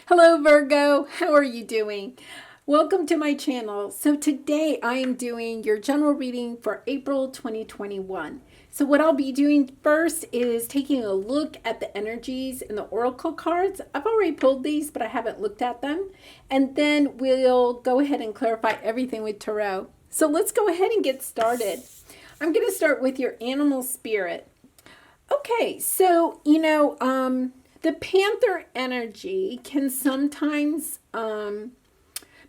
Hello Virgo, how are you doing? Welcome to my channel. So today I am doing your general reading for April 2021. So what I'll be doing first is taking a look at the energies in the oracle cards. I've already pulled these, but I haven't looked at them. And then we'll go ahead and clarify everything with tarot. So let's go ahead and get started. I'm going to start with your animal spirit. Okay, so the Panther energy can sometimes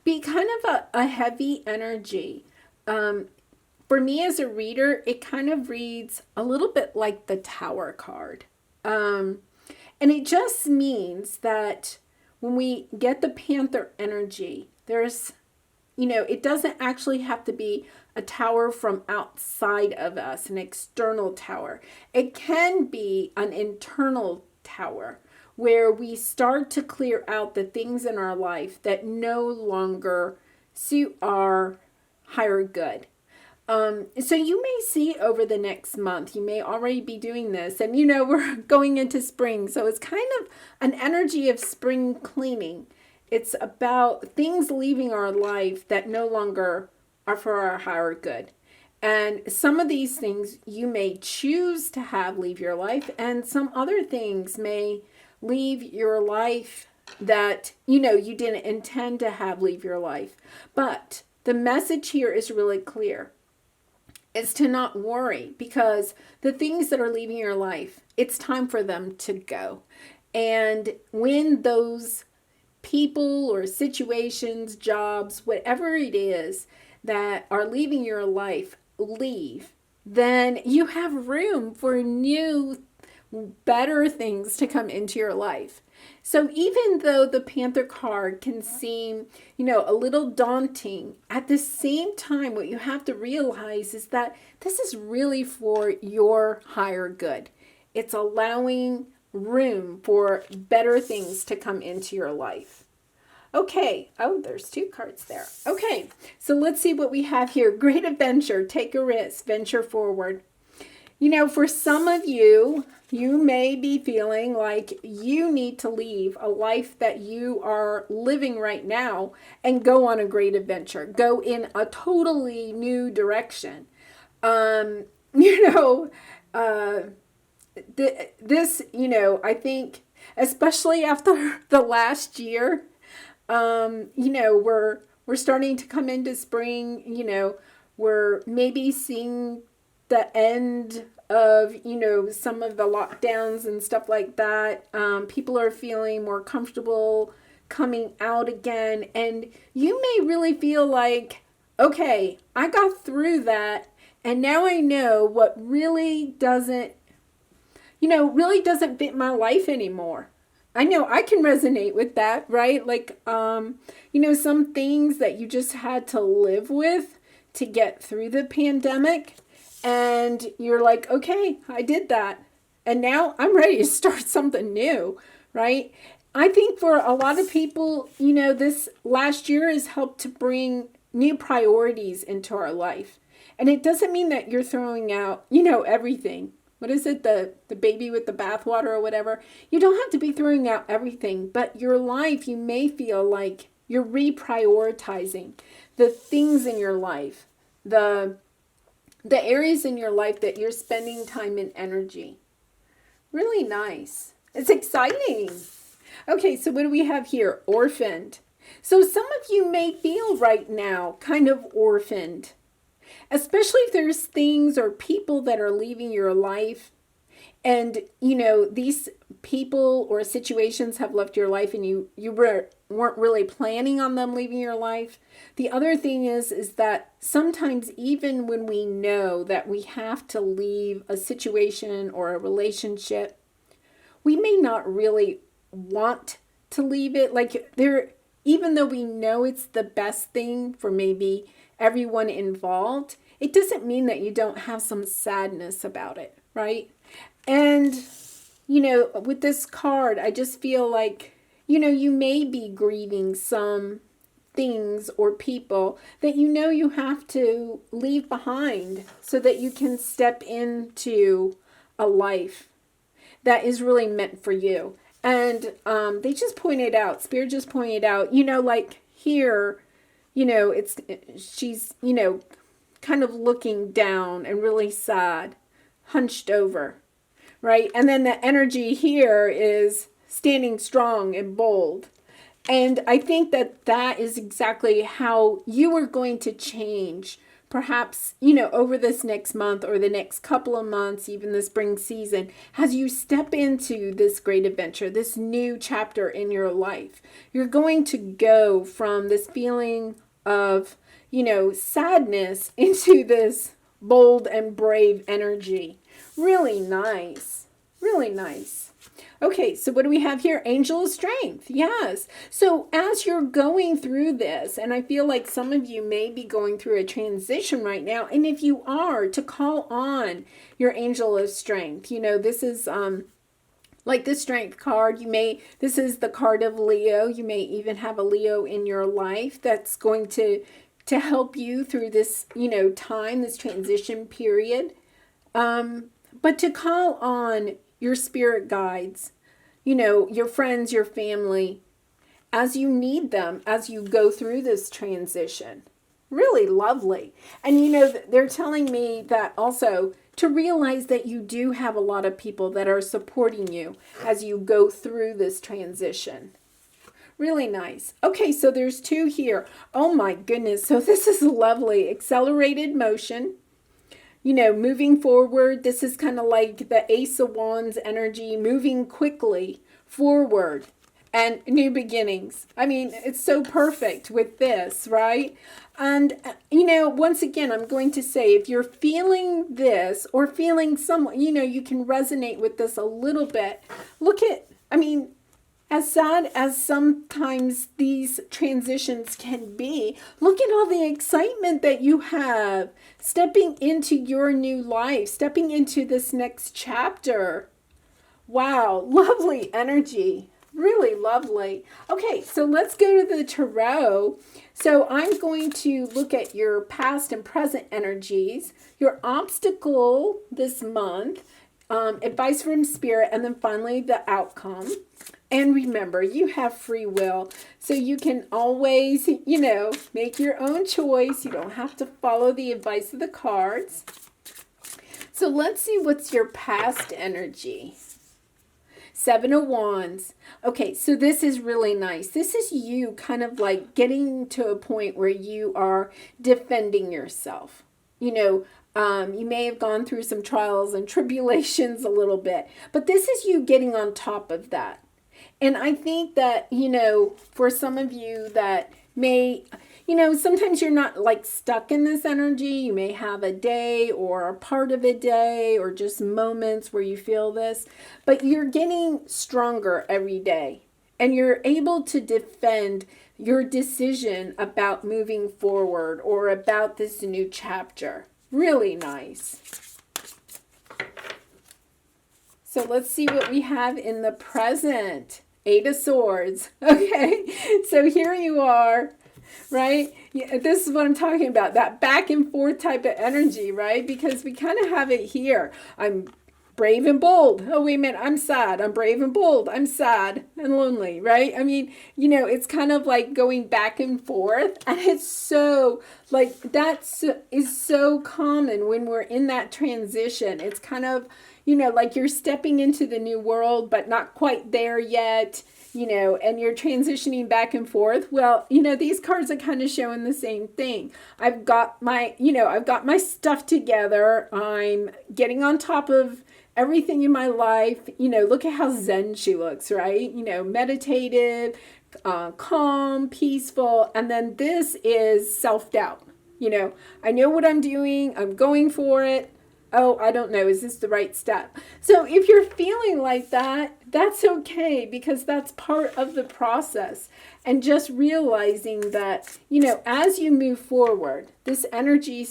be kind of a heavy energy. For me as a reader, it kind of reads a little bit like the Tower card. And it just means that when we get the Panther energy, there's, it doesn't actually have to be a tower from outside of us, an external tower. It can be an internal tower where we start to clear out the things in our life that no longer suit our higher good. So you may see over the next month, you may already be doing this, and we're going into spring, so it's kind of an energy of spring cleaning. It's about things leaving our life that no longer are for our higher good. And some of these things you may choose to have leave your life, and some other things may leave your life that, you didn't intend to have leave your life. But the message here is really clear. It's to not worry, because the things that are leaving your life, it's time for them to go. And when those people or situations, jobs, whatever it is that are leaving your life leave, then you have room for new, better things to come into your life. So even though the Panther card can seem, a little daunting, at the same time, what you have to realize is that this is really for your higher good. It's allowing room for better things to come into your life. Okay. Oh, there's two cards there. Okay. So let's see what we have here. Great adventure. Take a risk. Venture forward. For some of you, you may be feeling like you need to leave a life that you are living right now and go on a great adventure. Go in a totally new direction. I think, especially after the last year, we're starting to come into spring, we're maybe seeing the end of, some of the lockdowns and stuff like that. People are feeling more comfortable coming out again. And you may really feel like, okay, I got through that. And now I know what really doesn't fit my life anymore. I know I can resonate with that, right? Like, some things that you just had to live with to get through the pandemic. And you're like, okay, I did that. And now I'm ready to start something new, right? I think for a lot of people, this last year has helped to bring new priorities into our life. And it doesn't mean that you're throwing out, everything. What is it? The baby with the bathwater or whatever. You don't have to be throwing out everything, but your life, you may feel like you're reprioritizing the things in your life, the areas in your life that you're spending time and energy. Really nice. It's exciting. Okay, so what do we have here? Orphaned. So some of you may feel right now kind of orphaned, especially if there's things or people that are leaving your life. And, these people or situations have left your life and you weren't really planning on them leaving your life. The other thing is that sometimes even when we know that we have to leave a situation or a relationship, we may not really want to leave it. Like even though we know it's the best thing for maybe everyone involved, it doesn't mean that you don't have some sadness about it, right? And, with this card, I just feel like, you may be grieving some things or people that you have to leave behind so that you can step into a life that is really meant for you. And they just pointed out, Spirit just pointed out, like here, she's, kind of looking down and really sad, hunched over, right? And then the energy here is standing strong and bold. And I think that that is exactly how you are going to change, perhaps, over this next month or the next couple of months, even the spring season, as you step into this great adventure, this new chapter in your life. You're going to go from this feeling of, sadness into this bold and brave energy. Really nice. Really nice. Okay, so what do we have here? Angel of Strength. Yes. So as you're going through this, and I feel like some of you may be going through a transition right now, and if you are, to call on your Angel of Strength. This is like the Strength card. This is the card of Leo. You may even have a Leo in your life that's going to help you through this, time, this transition period. But to call on your spirit guides, your friends, your family, as you need them, as you go through this transition. Really lovely. And, they're telling me that also to realize that you do have a lot of people that are supporting you as you go through this transition. Really nice. Okay, so there's 2 here. Oh my goodness. So this is lovely. Accelerated motion. Moving forward. This is kind of like the Ace of Wands energy, moving quickly forward and new beginnings. I mean, it's so perfect with this, right? And, once again, I'm going to say, if you're feeling this or feeling you can resonate with this a little bit. As sad as sometimes these transitions can be, look at all the excitement that you have stepping into your new life, stepping into this next chapter. Wow, lovely energy. Really lovely. Okay, so let's go to the tarot. So I'm going to look at your past and present energies, your obstacle this month, advice from Spirit, and then finally the outcome. And remember, you have free will, so you can always, make your own choice. You don't have to follow the advice of the cards. So let's see what's your past energy. 7 of Wands. Okay, so this is really nice. This is you kind of like getting to a point where you are defending yourself. You may have gone through some trials and tribulations a little bit, but this is you getting on top of that. And I think that, for some of you that may, sometimes you're not like stuck in this energy. You may have a day or a part of a day or just moments where you feel this, but you're getting stronger every day and you're able to defend your decision about moving forward or about this new chapter. Really nice. So let's see what we have in the present. 8 of Swords. Okay, so here you are, right? Yeah, this is what I'm talking about, that back and forth type of energy, right? Because we kind of have it here. I'm brave and bold. Oh, wait a minute, I'm sad. I'm brave and bold. I'm sad and lonely, right? I mean, it's kind of like going back and forth. And it's so, like, is so common when we're in that transition. It's kind of, like you're stepping into the new world, but not quite there yet, and you're transitioning back and forth. Well, these cards are kind of showing the same thing. I've got my stuff together. I'm getting on top of everything in my life. Look at how zen she looks, right? Meditative, calm, peaceful. And then this is self-doubt. I know what I'm doing. I'm going for it. Oh, I don't know. Is this the right step? So if you're feeling like that, that's okay, because that's part of the process. And just realizing that, as you move forward, this energy,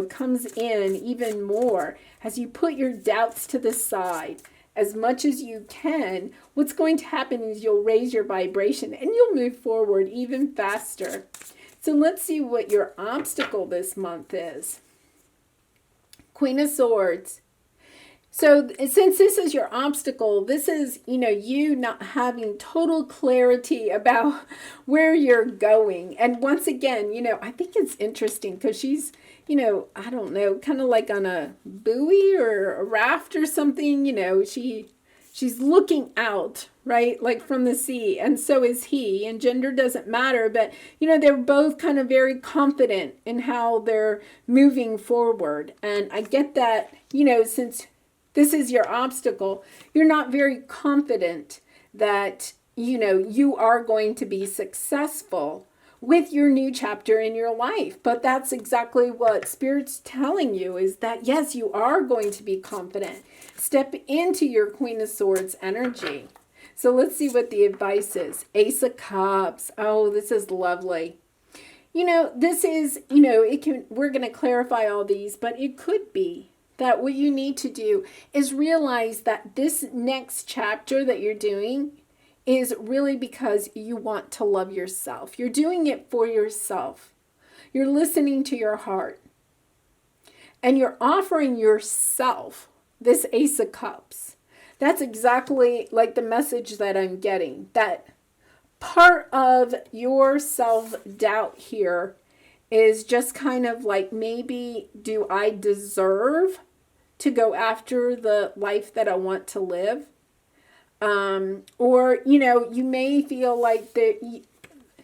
comes in even more as you put your doubts to the side as much as you can. What's going to happen is you'll raise your vibration and you'll move forward even faster. So let's see what your obstacle this month is. Queen of Swords. So since this is your obstacle, this is, you not having total clarity about where you're going. And once again, I think it's interesting because she's, I don't know, kind of like on a buoy or a raft or something, she's looking out, right? Like from the sea. And so is he. And gender doesn't matter. But, they're both kind of very confident in how they're moving forward. And I get that, since this is your obstacle, you're not very confident that, you are going to be successful with your new chapter in your life. But that's exactly what Spirit's telling you, is that, yes, you are going to be confident. Step into your Queen of Swords energy. So let's see what the advice is. Ace of Cups. Oh, this is lovely. This is, we're going to clarify all these, but it could be that what you need to do is realize that this next chapter that you're doing is really because you want to love yourself. You're doing it for yourself. You're listening to your heart. And you're offering yourself this Ace of Cups. That's exactly like the message that I'm getting. That part of your self-doubt here is just kind of like, maybe, do I deserve to go after the life that I want to live? Or, you may feel like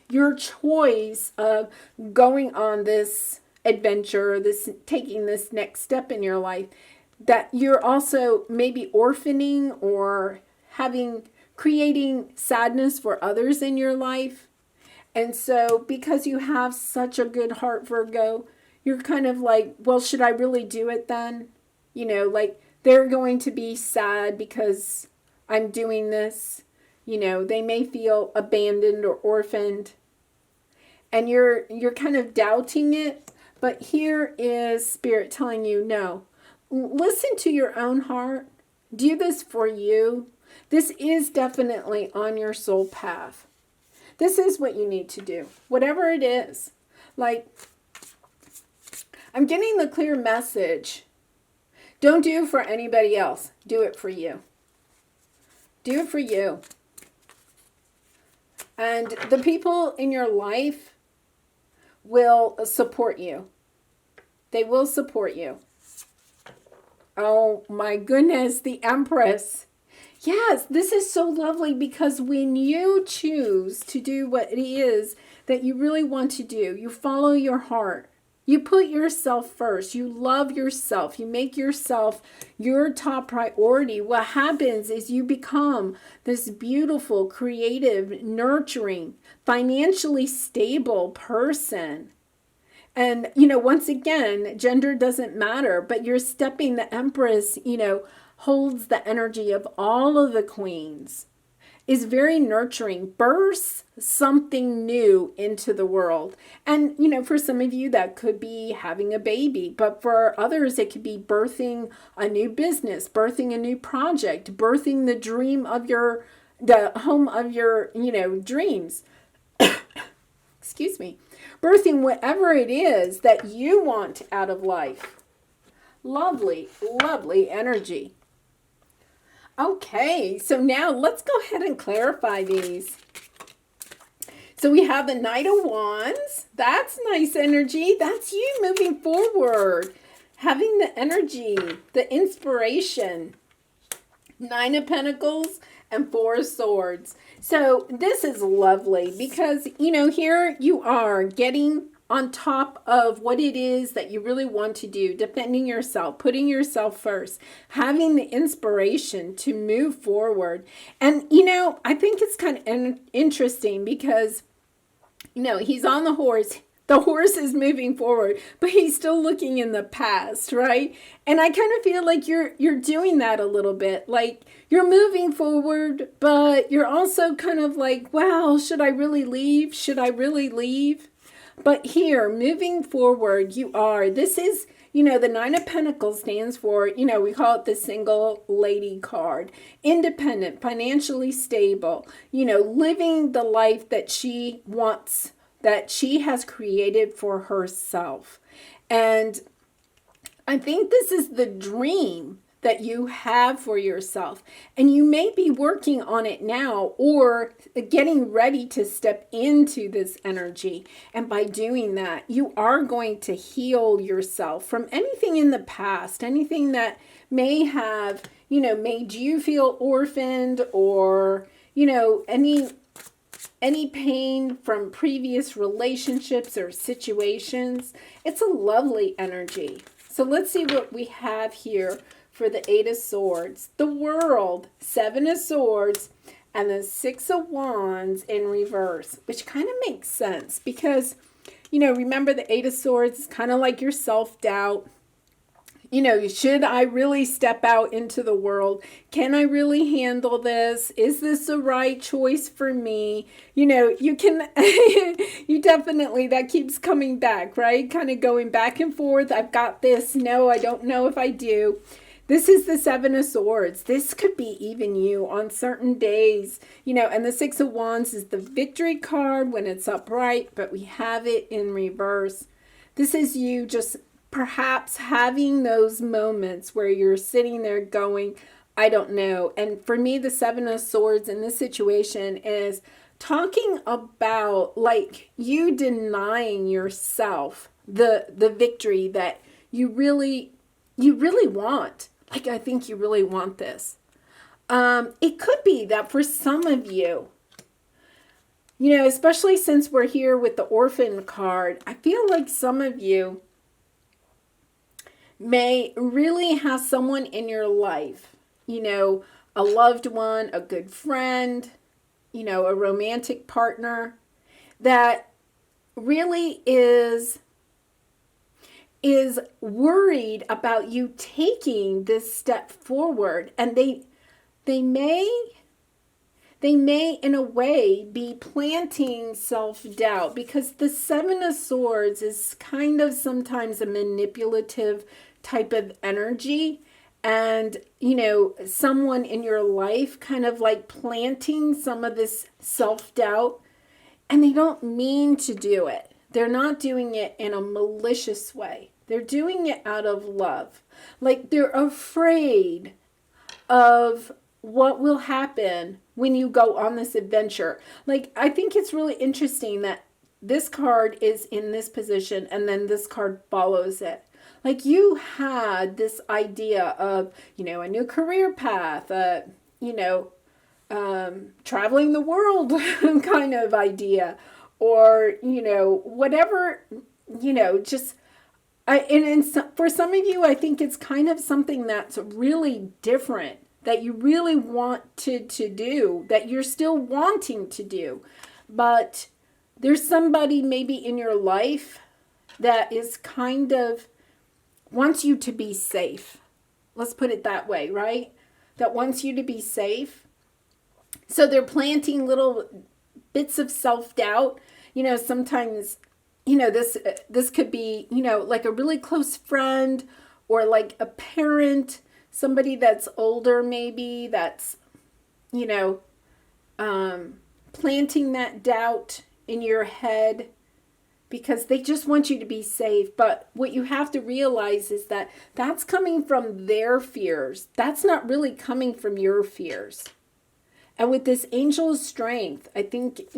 your choice of going on this adventure, taking this next step in your life, that you're also maybe orphaning or creating sadness for others in your life. And so because you have such a good heart, Virgo, you're kind of like, well, should I really do it then? Like they're going to be sad because I'm doing this. They may feel abandoned or orphaned. And you're kind of doubting it. But here is Spirit telling you, no. Listen to your own heart. Do this for you. This is definitely on your soul path. This is what you need to do. Whatever it is. Like, I'm getting the clear message. Don't do it for anybody else. Do it for you. Do it for you. And the people in your life will support you. They will support you. Oh my goodness, the Empress. Yes, this is so lovely because when you choose to do what it is that you really want to do, you follow your heart. You put yourself first. You love yourself. You make yourself your top priority. What happens is you become this beautiful, creative, nurturing, financially stable person. And, once again, gender doesn't matter, but you're stepping, the Empress, holds the energy of all of the queens, is very nurturing, bursts something new into the world. And, for some of you, that could be having a baby, but for others, it could be birthing a new business, birthing a new project, birthing the dream of the home of your, dreams. Excuse me. Birthing whatever it is that you want out of life. Lovely, lovely energy. Okay, so now let's go ahead and clarify these. So we have the Knight of Wands. That's nice energy. That's you moving forward. Having the energy, the inspiration. Nine of Pentacles and Four of Swords. So this is lovely because, here you are getting on top of what it is that you really want to do, defending yourself, putting yourself first, having the inspiration to move forward. And, I think it's kind of interesting because, he's on the horse. The horse is moving forward, but he's still looking in the past, right? And I kind of feel like you're doing that a little bit. Like you're moving forward, but you're also kind of like, wow, should I really leave? Should I really leave? But here, moving forward, you are. This is, the Nine of Pentacles stands for, we call it the single lady card. Independent, financially stable, living the life that she wants, that she has created for herself. And I think this is the dream that you have for yourself. And you may be working on it now or getting ready to step into this energy. And by doing that, you are going to heal yourself from anything in the past, anything that may have, made you feel orphaned, or, any pain from previous relationships or situations. It's a lovely energy. So let's see what we have here for the Eight of Swords. The World, Seven of Swords, and the Six of Wands in reverse, which kind of makes sense because, remember the Eight of Swords is kind of like your self-doubt. Should I really step out into the world? Can I really handle this? Is this the right choice for me? You can, you definitely, that keeps coming back, right? Kind of going back and forth. I've got this. No, I don't know if I do. This is the Seven of Swords. This could be even you on certain days, and the Six of Wands is the victory card when it's upright, but we have it in reverse. This is you just perhaps having those moments where you're sitting there going, I don't know. And for me, the Seven of Swords in this situation is talking about like you denying yourself the victory that you really want. Like, I think you really want this. It could be that for some of you, especially since we're here with the Orphan card, I feel like some of you may really have someone in your life, a loved one, a good friend, a romantic partner that really is worried about you taking this step forward. And they may in a way be planting self-doubt, because the Seven of Swords is kind of sometimes a manipulative type of energy. And, someone in your life kind of like planting some of this self-doubt, and they don't mean to do it. They're not doing it in a malicious way. They're doing it out of love. Like they're afraid of what will happen when you go on this adventure. Like, I think it's really interesting that this card is in this position and then this card follows it. Like you had this idea of, a new career path, traveling the world kind of idea, or, whatever, for some of you, I think it's kind of something that's really different that you really wanted to do, that you're still wanting to do. But there's somebody maybe in your life that is kind of wants you to be safe. Let's put it that way, right? That wants you to be safe. So they're planting little bits of self-doubt. Sometimes, this could be, like a really close friend or like a parent, somebody that's older maybe, that's, planting that doubt in your head because they just want you to be safe. But what you have to realize is that that's coming from their fears. That's not really coming from your fears. And with this Angel of Strength, I think,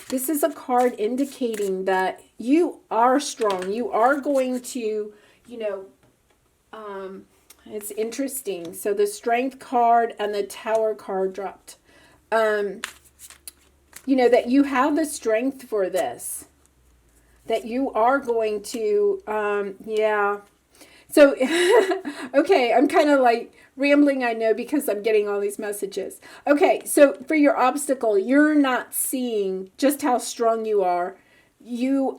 this is a card indicating that you are strong. You are going to, it's interesting. So the Strength card and the Tower card dropped. That you have the strength for this. That you are going to, So, okay, I'm kind of like rambling, I know, because I'm getting all these messages. Okay, so for your obstacle, you're not seeing just how strong you are. You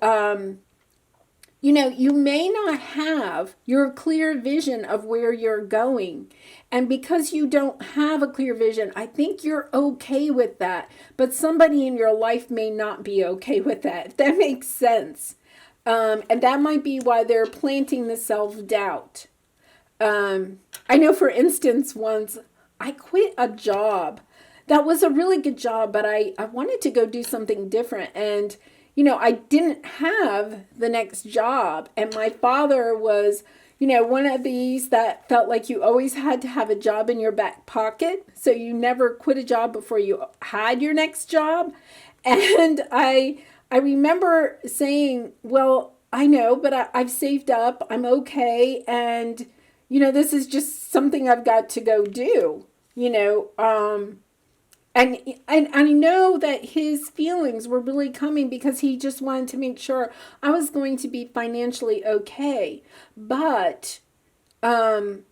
may not have your clear vision of where you're going. And because you don't have a clear vision, I think you're okay with that. But somebody in your life may not be okay with that, if that makes sense. And that might be why they're planting the self-doubt. I know, for instance, once I quit a job. That was a really good job, but I wanted to go do something different. And, I didn't have the next job. And my father was, one of these that felt like you always had to have a job in your back pocket, so you never quit a job before you had your next job. And I remember saying, well, I know, but I've saved up. I'm okay. And, this is just something I've got to go do, and I know that his feelings were really coming because he just wanted to make sure I was going to be financially okay. But, in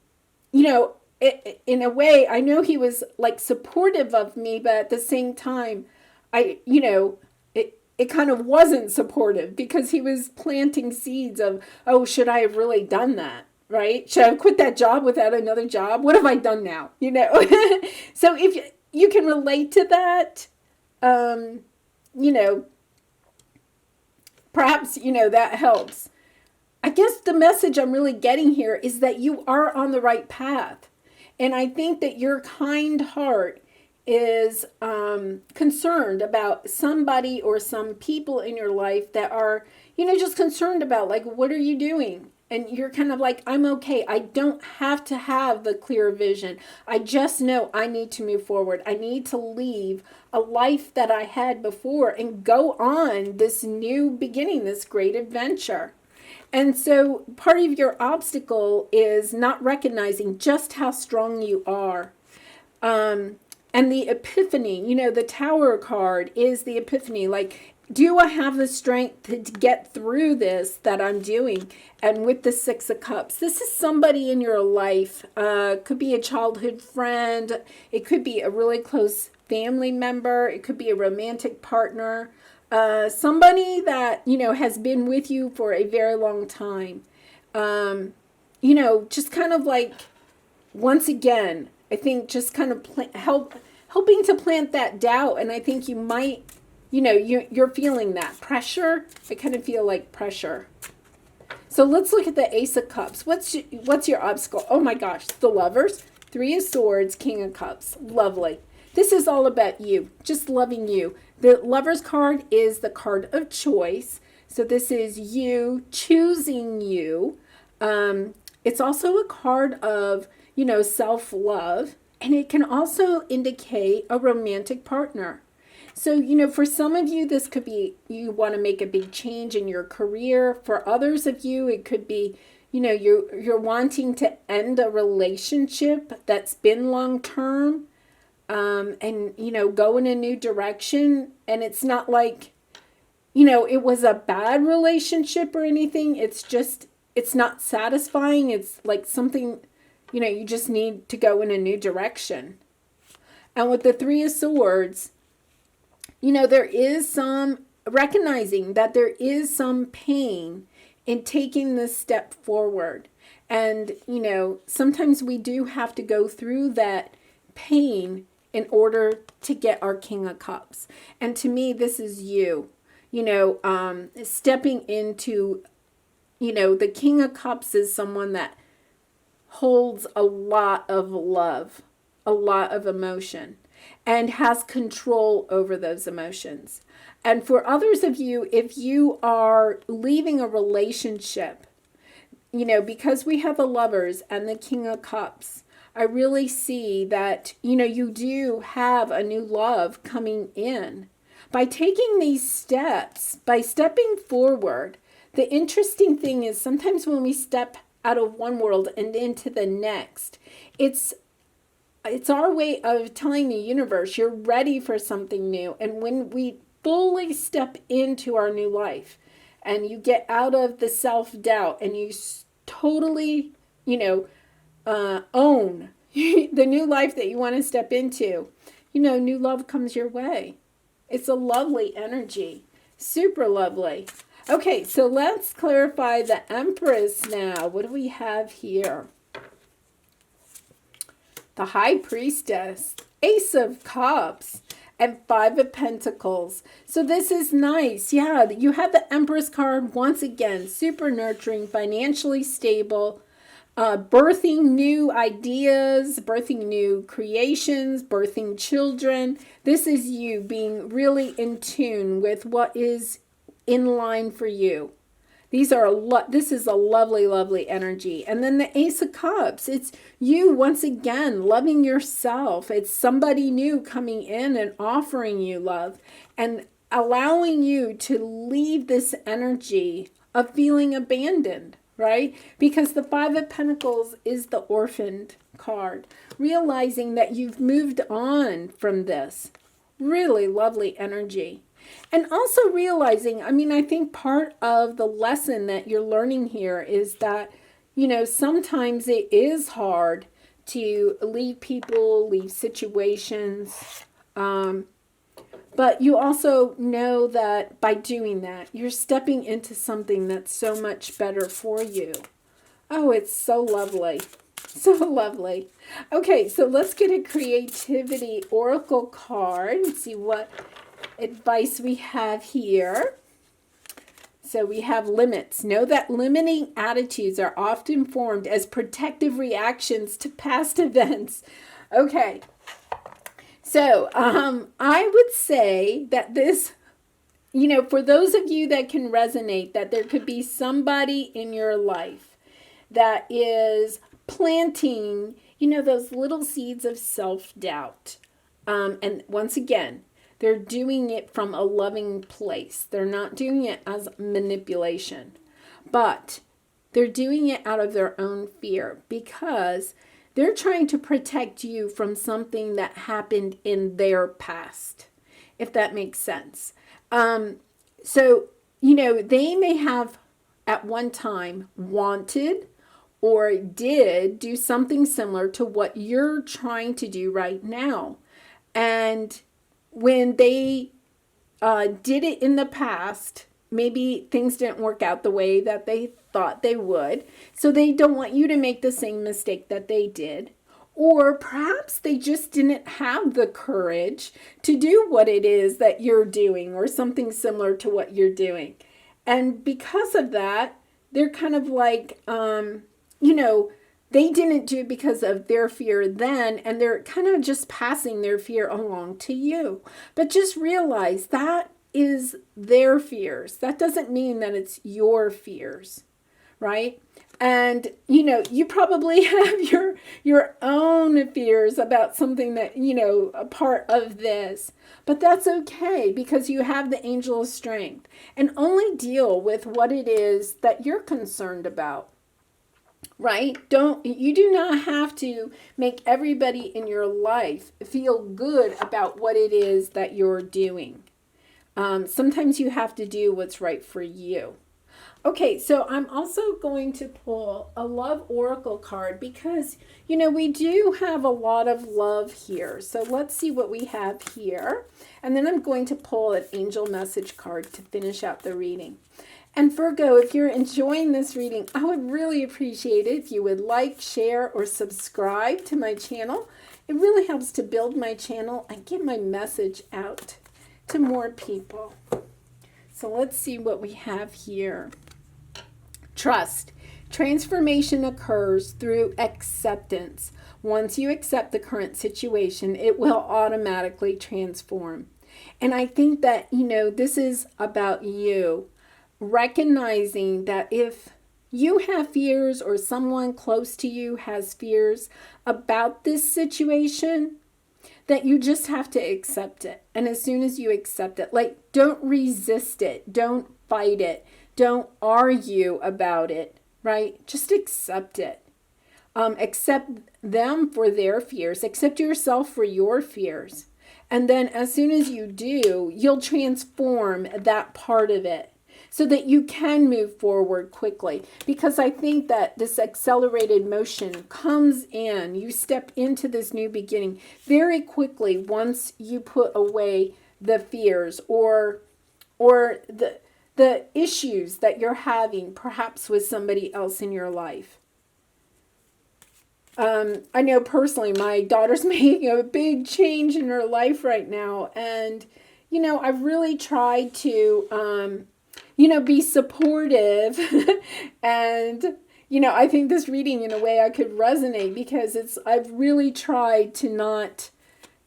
a way, I know he was like supportive of me, but at the same time, it kind of wasn't supportive because he was planting seeds of, oh, should I have really done that? Right? Should I have quit that job without another job? What have I done now? So if you can relate to that, perhaps, that helps. I guess the message I'm really getting here is that you are on the right path. And I think that your kind heart is concerned about somebody or some people in your life that are, just concerned about, like, what are you doing? And you're kind of like, I'm okay. I don't have to have the clear vision. I just know I need to move forward. I need to leave a life that I had before and go on this new beginning, this great adventure. And so part of your obstacle is not recognizing just how strong you are. And the epiphany, the Tower card is the epiphany. Like, do I have the strength to get through this that I'm doing? And with the Six of Cups, this is somebody in your life. Could be a childhood friend. It could be a really close family member. It could be a romantic partner. Somebody that, has been with you for a very long time. Just kind of like, once again, I think just kind of helping to plant that doubt. And I think you might, you're feeling that pressure. I kind of feel like pressure. So let's look at the Ace of Cups. What's your obstacle? Oh my gosh, the Lovers, Three of Swords, King of Cups. Lovely. This is all about you, just loving you. The Lovers card is the card of choice. So this is you choosing you. It's also a card of, self-love. And it can also indicate a romantic partner. So, for some of you, this could be you want to make a big change in your career. For others of you, it could be, you're wanting to end a relationship that's been long-term. And, go in a new direction. And it's not like, it was a bad relationship or anything. It's just, it's not satisfying. It's like something, you just need to go in a new direction. And with the Three of Swords, there is some recognizing that there is some pain in taking this step forward. And, sometimes we do have to go through that pain in order to get our King of Cups. And to me, this is you, stepping into, the King of Cups is someone that holds a lot of love, a lot of emotion, and has control over those emotions. And for others of you, if you are leaving a relationship, because we have the Lovers and the King of Cups, I really see that, you do have a new love coming in. By taking these steps, by stepping forward, the interesting thing is sometimes when we step out of one world and into the next, it's our way of telling the universe you're ready for something new. And when we fully step into our new life and you get out of the self-doubt and you totally, own the new life that you want to step into, new love comes your way. It's a lovely energy. Super lovely. Okay, so let's clarify the Empress now. What do we have here? The High Priestess, Ace of Cups, and Five of Pentacles. So this is nice. Yeah, you have the Empress card once again. Super nurturing, financially stable, birthing new ideas, birthing new creations, birthing children. This is you being really in tune with what is in line for you. This is a lovely, lovely energy. And then the Ace of Cups, it's you once again loving yourself. It's somebody new coming in and offering you love and allowing you to leave this energy of feeling abandoned, right? Because the Five of Pentacles is the orphaned card, realizing that you've moved on from this. Really lovely energy. And also realizing, I think part of the lesson that you're learning here is that, sometimes it is hard to leave people, leave situations. But you also know that by doing that, you're stepping into something that's so much better for you. Oh, it's so lovely. So lovely. Okay, so let's get a creativity oracle card and see what advice we have here. So we have limits. Know that limiting attitudes are often formed as protective reactions to past events. Okay. So I would say that this, for those of you that can resonate, that there could be somebody in your life that is planting, those little seeds of self-doubt. And once again, they're doing it from a loving place. They're not doing it as manipulation, but they're doing it out of their own fear because they're trying to protect you from something that happened in their past, if that makes sense. So, they may have at one time wanted or did do something similar to what you're trying to do right now. And when they did it in the past, maybe things didn't work out the way that they thought they would. So they don't want you to make the same mistake that they did. Or perhaps they just didn't have the courage to do what it is that you're doing or something similar to what you're doing. And because of that, they're kind of like, they didn't do it because of their fear then, and they're kind of just passing their fear along to you. But just realize that is their fears. That doesn't mean that it's your fears, right? And, you probably have your own fears about something that, a part of this. But that's okay because you have the angel of strength. And only deal with what it is that you're concerned about. Right? You do not have to make everybody in your life feel good about what it is that you're doing. Sometimes you have to do what's right for you. Okay, so I'm also going to pull a love oracle card because, we do have a lot of love here. So let's see what we have here. And then I'm going to pull an angel message card to finish out the reading. And Virgo, if you're enjoying this reading, I would really appreciate it if you would like, share, or subscribe to my channel. It really helps to build my channel and get my message out to more people. So let's see what we have here. Trust. Transformation occurs through acceptance. Once you accept the current situation, it will automatically transform. And I think that, this is about you. Recognizing that if you have fears or someone close to you has fears about this situation, that you just have to accept it. And as soon as you accept it, don't resist it. Don't fight it. Don't argue about it, right? Just accept it. Accept them for their fears. Accept yourself for your fears. And then as soon as you do, you'll transform that part of it. So that you can move forward quickly. Because I think that this accelerated motion comes in. You step into this new beginning very quickly once you put away the fears or the issues that you're having, perhaps with somebody else in your life. I know personally my daughter's making a big change in her life right now. And, I've really tried to... be supportive. And, I think this reading in a way I could resonate because I've really tried to not,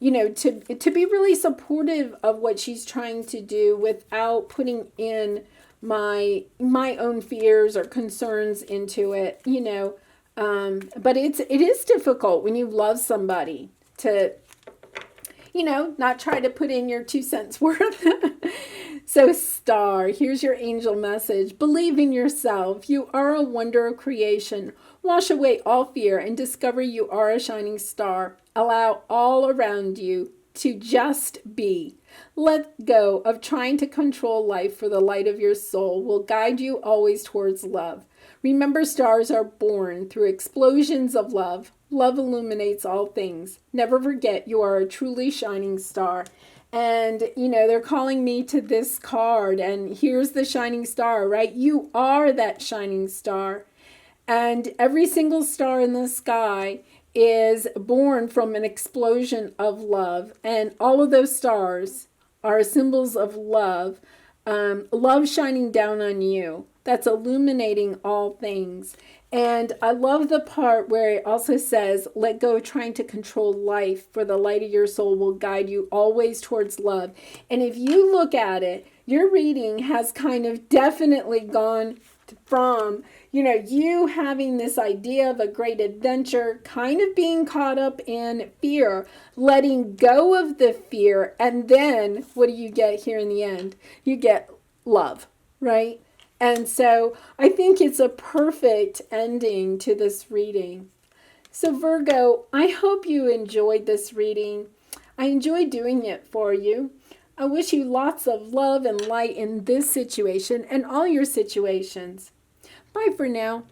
to be really supportive of what she's trying to do without putting in my own fears or concerns into it, but it is difficult when you love somebody to, not try to put in your 2 cents worth. So, Star, here's your angel message. Believe in yourself. You are a wonder of creation. Wash away all fear and discover you are a shining star. Allow all around you to just be. Let go of trying to control life, for the light of your soul will guide you always towards love. Remember, stars are born through explosions of love. Love illuminates all things. Never forget you are a truly shining star. And, they're calling me to this card, and here's the shining star, right? You are that shining star. And every single star in the sky is born from an explosion of love. And all of those stars are symbols of love. Love shining down on you. That's illuminating all things. And I love the part where it also says, let go of trying to control life, for the light of your soul will guide you always towards love. And if you look at it, your reading has kind of definitely gone from, you having this idea of a great adventure, kind of being caught up in fear, letting go of the fear. And then what do you get here in the end? You get love, right? And so I think it's a perfect ending to this reading. So Virgo, I hope you enjoyed this reading. I enjoyed doing it for you. I wish you lots of love and light in this situation and all your situations. Bye for now.